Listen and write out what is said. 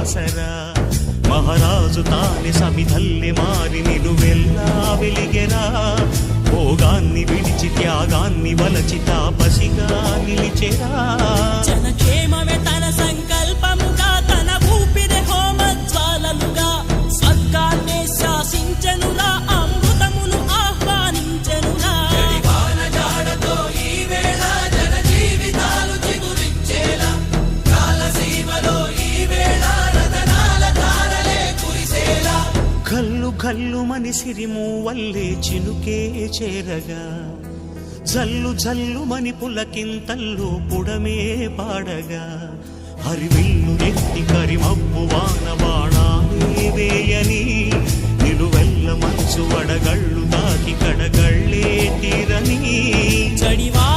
ఆసరా మహారాజు తానే సమిధల్లె మారి నిలువెల్లా వెలిగెరా భోగాన్ని విడిచి త్యాగాన్ని వలచి తాపసిగా నిలిచెరా జనక్షేమమే తన సంకల్పముగా తన ఊపిరి హోమజ్వాలలుగా స్వర్గాన్నే శాసించెనురా అమృతమును ఆహ్వానించెనురా జాడతో ఈ వేళ జన జీవితాలు చిగురించేలా కాలసీమలో ఈ వేళ రతనాల ధారలే కురిసేలా కల్లు కల్లు మని సిరిము వల్లే చినుకే చేరగా జల్లు జల్లు మని పులకింతల్లు పుడమే పాడగా హరివిల్లు నెత్తి కరిమబ్బు వాన బాణాలే వేయని నిలువెల్ల మనసు వడగళ్ళు తాకి కడగళ్ళే తీరని జడివా